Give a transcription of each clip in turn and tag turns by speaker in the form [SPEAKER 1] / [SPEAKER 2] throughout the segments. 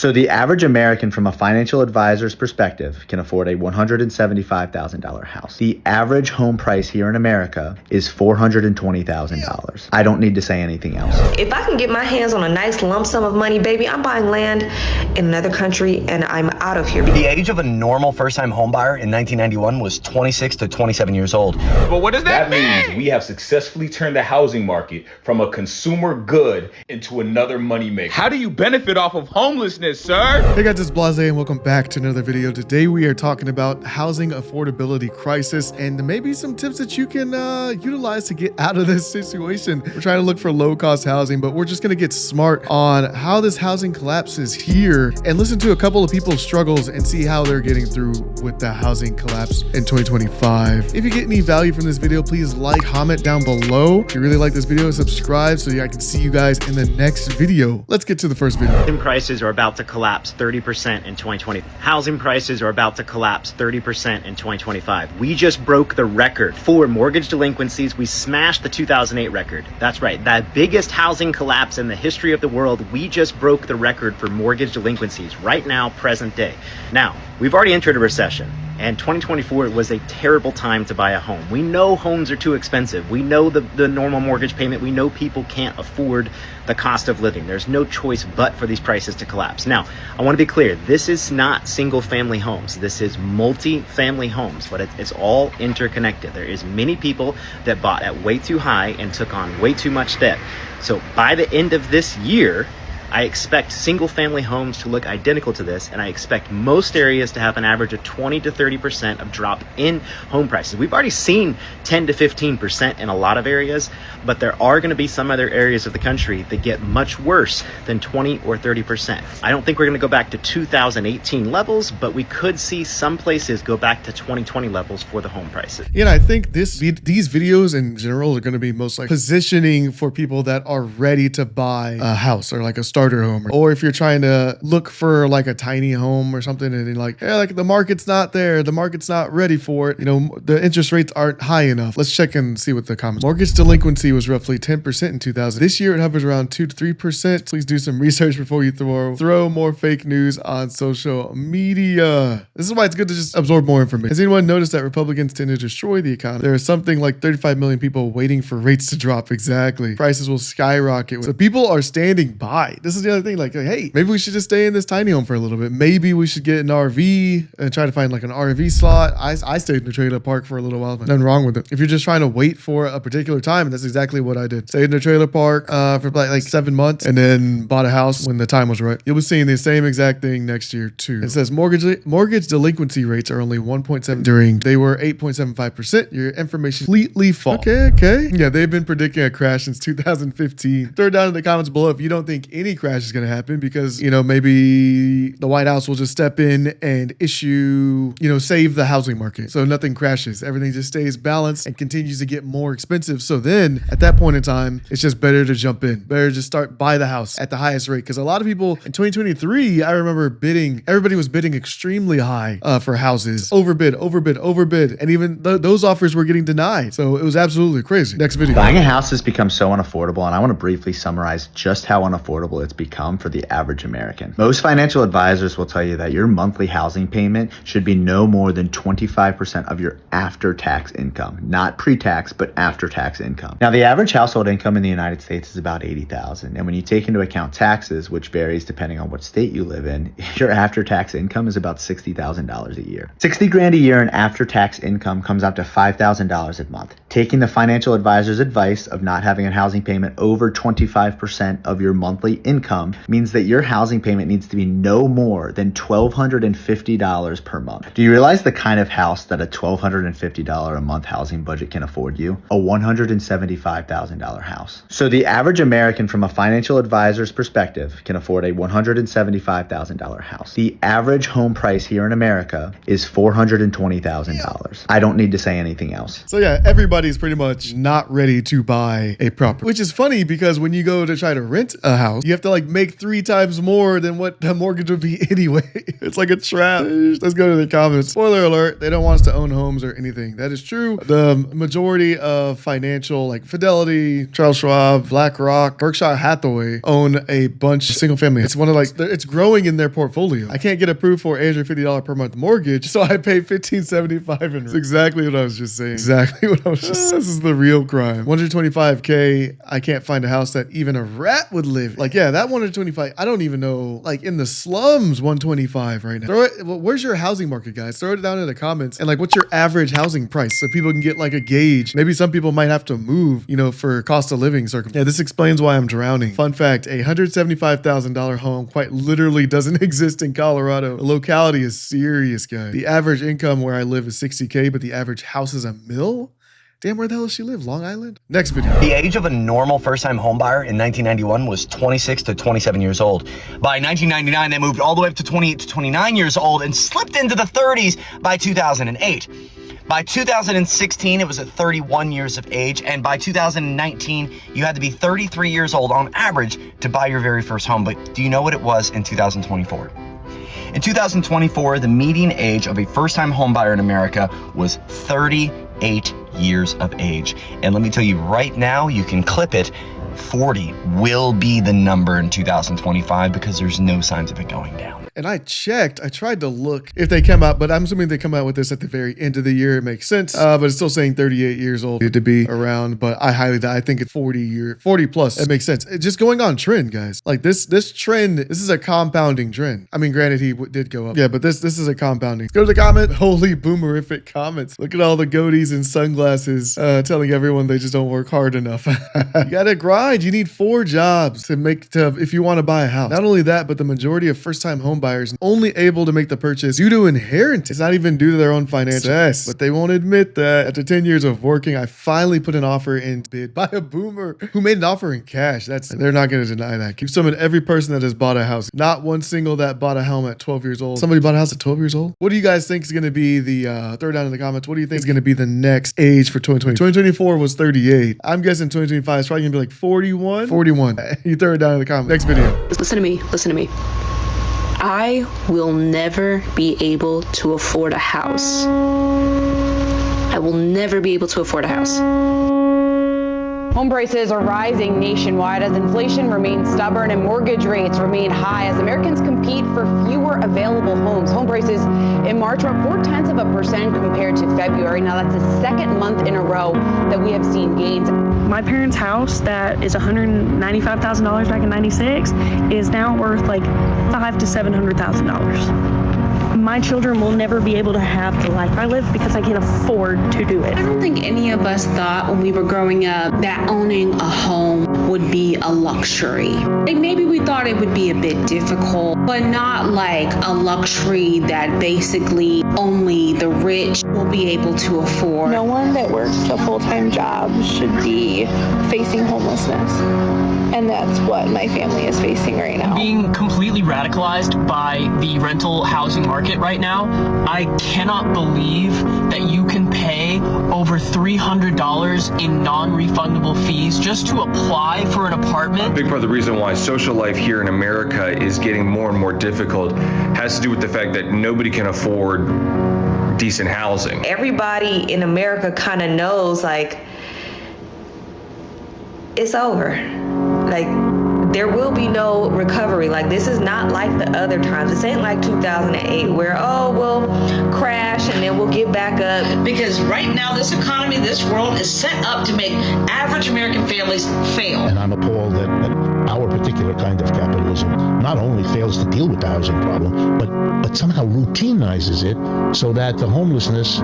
[SPEAKER 1] So the average American from a financial advisor's perspective can afford a $175,000 house. The average home price here in America is $420,000. I don't need to say anything else.
[SPEAKER 2] If I can get my hands on a nice lump sum of money, baby, I'm buying land in another country and I'm out of here.
[SPEAKER 3] The age of a normal first-time homebuyer in 1991 was 26 to 27 years old.
[SPEAKER 4] But what does that mean?
[SPEAKER 5] That means we have successfully turned the housing market from a consumer good into another moneymaker.
[SPEAKER 4] How do you benefit off of homelessness, sir?
[SPEAKER 6] Hey guys, it's Blahzaye and welcome back to another video. Today we are talking about housing affordability crisis and maybe some tips that you can utilize to get out of this situation. We're trying to look for low-cost housing, but we're just going to get smart on how this housing collapse is here and listen to a couple of people's struggles and see how they're getting through with the housing collapse in 2025. If you get any value from this video, please like, comment down below. If you really like this video, subscribe so I can see you guys in the next video. Let's get to the first video.
[SPEAKER 7] Housing prices are about to collapse 30% in 2020. Housing prices are about to collapse 30% in 2025. We just broke the record for mortgage delinquencies. We smashed the 2008 record. That's right, that biggest housing collapse in the history of the world. We just broke the record for mortgage delinquencies right now, present day. Now, we've already entered a recession. And 2024 was a terrible time to buy a home. We know homes are too expensive. We know the normal mortgage payment. We know people can't afford the cost of living. There's no choice but for these prices to collapse. Now, I want to be clear. This is not single family homes. This is multi-family homes, but it's all interconnected. There is many people that bought at way too high and took on way too much debt. So by the end of this year, I expect single family homes to look identical to this, and I expect most areas to have an average of 20 to 30% of drop in home prices. We've already seen 10 to 15% in a lot of areas, but there are going to be some other areas of the country that get much worse than 20 or 30%. I don't think we're going to go back to 2018 levels, but we could see some places go back to 2020 levels for the home prices.
[SPEAKER 6] Yeah, I think these videos in general are going to be most like positioning for people that are ready to buy a house or like a starter home, or if you're trying to look for like a tiny home or something and you're like, hey, like the market's not there, the market's not ready for it, you know, the interest rates aren't high enough. Let's check and see what the comments. Mortgage delinquency was roughly 10% in 2000. This year it hovers around 2 to 3%. Please do some research before you throw more fake news on social media. This is why it's good to just absorb more information. Has anyone noticed that Republicans tend to destroy the economy? There are something like 35 million people waiting for rates to drop. Exactly. Prices will skyrocket. So people are standing by. This is the other thing, like, hey, maybe we should just stay in this tiny home for a little bit. Maybe we should get an RV and try to find like an RV slot. I stayed in the trailer park for a little while. Nothing wrong with it. If you're just trying to wait for a particular time, and that's exactly what I did. Stayed in the trailer park for like 7 months and then bought a house when the time was right. You'll be seeing the same exact thing next year too. It says mortgage delinquency rates are only 1.7 during they were 8.75%. Your information completely false. Okay. Yeah, they've been predicting a crash since 2015. Throw it down in the comments below if you don't think any crash is going to happen, because, you know, maybe the White House will just step in and issue, you know, save the housing market so nothing crashes. Everything just stays balanced and continues to get more expensive. So then at that point in time, it's just better to jump in. Better to just buy the house at the highest rate. Because a lot of people in 2023, I remember everybody was bidding extremely high for houses. Overbid. And even those offers were getting denied. So it was absolutely crazy. Next video.
[SPEAKER 1] Buying a house has become so unaffordable, and I want to briefly summarize just how unaffordable it's become for the average American. Most financial advisors will tell you that your monthly housing payment should be no more than 25% of your after-tax income, not pre-tax, but after-tax income. Now, the average household income in the United States is about $80,000, and when you take into account taxes, which varies depending on what state you live in, your after-tax income is about $60,000 a year. 60 grand a year in after-tax income comes out to $5,000 a month. Taking the financial advisor's advice of not having a housing payment over 25% of your monthly income means that your housing payment needs to be no more than $1,250 per month. Do you realize the kind of house that a $1,250 a month housing budget can afford you? A $175,000 house. So the average American from a financial advisor's perspective can afford a $175,000 house. The average home price here in America is $420,000. I don't need to say anything else.
[SPEAKER 6] So yeah, everybody everybody's pretty much not ready to buy a property, which is funny because when you go to try to rent a house, you have to like make 3 times more than what the mortgage would be anyway. It's like a trap. Let's go to the comments. Spoiler alert, they don't want us to own homes or anything. That is true. The majority of financial, like Fidelity, Charles Schwab, BlackRock, Berkshire Hathaway own a bunch of single family. It's one of like, it's growing in their portfolio. I can't get approved for $850 per month mortgage, so I pay $1,575 in rent. That's exactly what I was just saying. Exactly what I was just saying. This is the real crime. $125K, I can't find a house that even a rat would live in. Like, yeah, that 125, I don't even know, like in the slums, 125 right now. Where's your housing market, guys? Throw it down in the comments. And like, what's your average housing price so people can get like a gauge? Maybe some people might have to move, you know, for cost of living circumstances. Yeah, this explains why I'm drowning. Fun fact, a $175,000 home quite literally doesn't exist in Colorado. The locality is serious, guys. The average income where I live is $60K, but the average house is $1 million? Damn, where the hell does she live? Long Island? Next video.
[SPEAKER 3] The age of a normal first-time homebuyer in 1991 was 26 to 27 years old. By 1999, they moved all the way up to 28 to 29 years old and slipped into the 30s by 2008. By 2016, it was at 31 years of age, and by 2019, you had to be 33 years old on average to buy your very first home. But do you know what it was in 2024? In 2024, the median age of a first-time homebuyer in America was 38 years of age. And let me tell you right now, you can clip it, 40 will be the number in 2025 because there's no signs of it going down.
[SPEAKER 6] And I checked, I tried to look if they come out, but I'm assuming they come out with this at the very end of the year. It makes sense, but it's still saying 38 years old to be around, but I think it's 40 plus. It makes sense. It's just going on trend, guys. Like this trend, this is a compounding trend. I mean, granted, he did go up. Yeah, but this is a compounding. Go to the comment. Holy boomerific comments. Look at all the goatees and sunglasses telling everyone they just don't work hard enough. You gotta grind. You need 4 jobs if you want to buy a house. Not only that, but the majority of first-time home buyers only able to make the purchase due to inheritance. It's not even due to their own financial success, but they won't admit that. After 10 years of working, I finally put an offer in bid by a boomer who made an offer in cash. They're not going to deny that. Keep summon every person that has bought a house. Not one single that bought a home at 12 years old. Somebody bought a house at 12 years old? What do you guys think is going to be the, throw it down in the comments, what do you think is going to be the next age for 2020? 2024 was 38. I'm guessing 2025 is probably going to be like 41. 41. You throw it down in the comments. Next video.
[SPEAKER 8] Listen to me. I will never be able to afford a house. I will never be able to afford a house.
[SPEAKER 9] Home prices are rising nationwide as inflation remains stubborn and mortgage rates remain high as Americans compete for fewer available homes. Home prices in March were up 0.4% compared to February. Now that's the second month in a row that we have seen gains.
[SPEAKER 10] My parents' house that is $195,000 back in '96 is now worth like $500,000 to $700,000. My children will never be able to have the life I live because I can't afford to do it.
[SPEAKER 11] I don't think any of us thought when we were growing up that owning a home would be a luxury. Like maybe we thought it would be a bit difficult, but not like a luxury that basically only the rich will be able to afford.
[SPEAKER 12] No one that works a full-time job should be facing homelessness. And that's what my family is facing right now.
[SPEAKER 13] Being completely radicalized by the rental housing market right now, I cannot believe that you can pay over $300 in non-refundable fees just to apply for an apartment.
[SPEAKER 14] A big part of the reason why social life here in America is getting more and more difficult has to do with the fact that nobody can afford decent housing.
[SPEAKER 2] Everybody in America kind of knows, like, it's over. Like, there will be no recovery. Like, this is not like the other times. This ain't like 2008 where, we'll crash and then we'll get back up.
[SPEAKER 15] Because right now, this economy, this world is set up to make average American families fail.
[SPEAKER 16] And I'm appalled that our particular kind of capitalism not only fails to deal with the housing problem, but somehow routinizes it so that the homelessness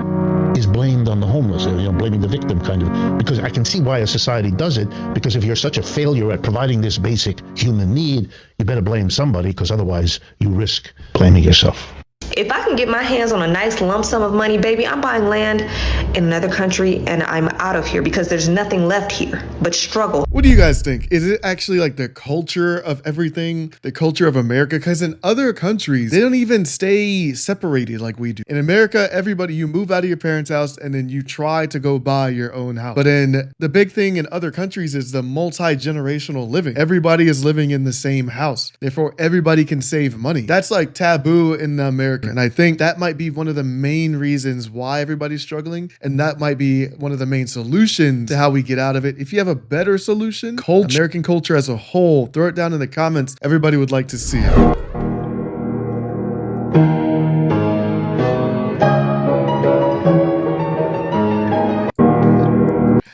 [SPEAKER 16] is blamed on the homeless, blaming the victim kind of, because I can see why a society does it, because if you're such a failure at providing this basic human need, you better blame somebody, because otherwise you risk blaming yourself.
[SPEAKER 2] If I can get my hands on a nice lump sum of money, baby, I'm buying land in another country and I'm out of here because there's nothing left here but struggle.
[SPEAKER 6] What do you guys think? Is it actually like the culture of everything, the culture of America? Because in other countries, they don't even stay separated like we do. In America, everybody, you move out of your parents' house and then you try to go buy your own house. But in the big thing in other countries is the multi-generational living. Everybody is living in the same house. Therefore, everybody can save money. That's like taboo in America. And I think that might be one of the main reasons why everybody's struggling. And that might be one of the main solutions to how we get out of it. If you have a better solution, American culture as a whole, throw it down in the comments. Everybody would like to see it.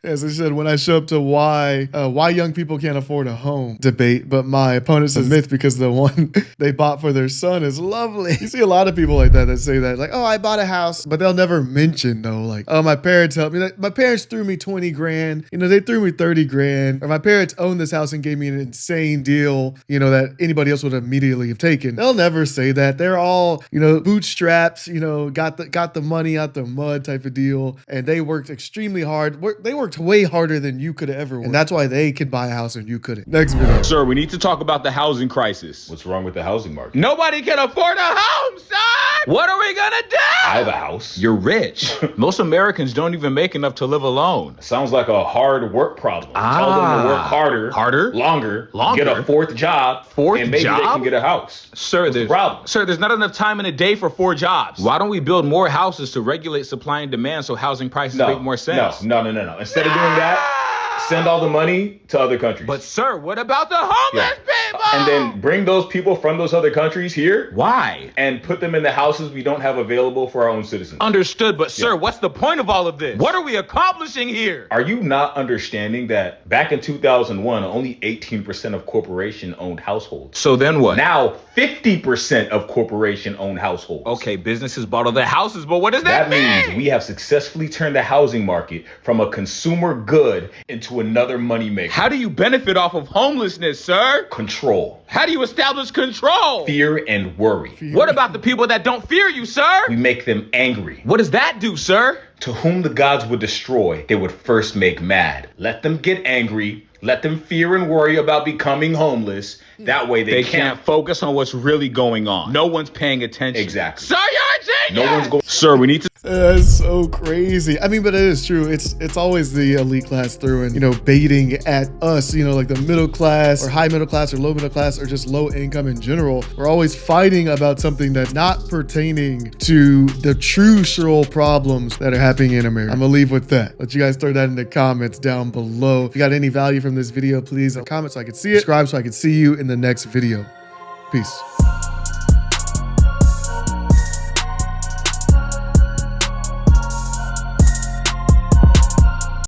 [SPEAKER 6] As I said, when I show up to why young people can't afford a home debate, but my opponent says myth because the one they bought for their son is lovely. You see a lot of people like that say that, like, oh, I bought a house, but they'll never mention though, like, oh, my parents helped me. My parents threw me 20 grand. You know, they threw me 30 grand. Or my parents owned this house and gave me an insane deal, you know, that anybody else would immediately have taken. They'll never say that. They're all, you know, bootstraps, you know, got the money out the mud type of deal. And they worked extremely hard. They worked way harder than you could ever work. And that's why they could buy a house and you couldn't. Next video.
[SPEAKER 4] Sir, we need to talk about the housing crisis.
[SPEAKER 5] What's wrong with the housing market?
[SPEAKER 4] Nobody can afford a home, son! What are we gonna do?
[SPEAKER 5] I have a house.
[SPEAKER 4] You're rich. Most Americans don't even make enough to live alone.
[SPEAKER 5] Sounds like a hard work problem. Tell them to work harder, longer, get a fourth job, and maybe they can get a house.
[SPEAKER 4] Sir, there's not enough time in a day for 4 jobs. Why don't we build more houses to regulate supply and demand so housing prices make more sense?
[SPEAKER 5] No. Instead of doing that, send all the money to other countries.
[SPEAKER 4] But sir, what about the homeless people?
[SPEAKER 5] And then bring those people from those other countries here.
[SPEAKER 4] Why?
[SPEAKER 5] And put them in the houses we don't have available for our own citizens.
[SPEAKER 4] Understood, but sir, what's the point of all of this? What are we accomplishing here?
[SPEAKER 5] Are you not understanding that back in 2001, only 18% of corporation-owned households?
[SPEAKER 4] So then what?
[SPEAKER 5] Now, 50% of corporation-owned households.
[SPEAKER 4] Okay, businesses bought all the houses, but what does that mean?
[SPEAKER 5] That means we have successfully turned the housing market from a consumer good into another moneymaker.
[SPEAKER 4] How do you benefit off of homelessness, sir?
[SPEAKER 5] Control.
[SPEAKER 4] How do you establish control?
[SPEAKER 5] Fear and worry.
[SPEAKER 4] What about the people that don't fear you, sir?
[SPEAKER 5] We make them angry.
[SPEAKER 4] What does that do, sir?
[SPEAKER 5] To whom the gods would destroy, they would first make mad. Let them get angry. Let them fear and worry about becoming homeless. That way they can't
[SPEAKER 4] focus on what's really going on. No one's paying attention.
[SPEAKER 5] Exactly.
[SPEAKER 4] Sir, you're a genius!
[SPEAKER 5] No one's going.
[SPEAKER 4] Sir, we need to.
[SPEAKER 6] That's so crazy. I mean, but it is true. It's always the elite class through and, you know, baiting at us, you know, like the middle class or high middle class or low middle class or just low income in general. We're always fighting about something that's not pertaining to the true problems that are happening in America. I'm gonna leave with that. Let you guys throw that in the comments down below. If you got any value from this video, please comment so I can see it. Subscribe so I can see you in the next video. Peace.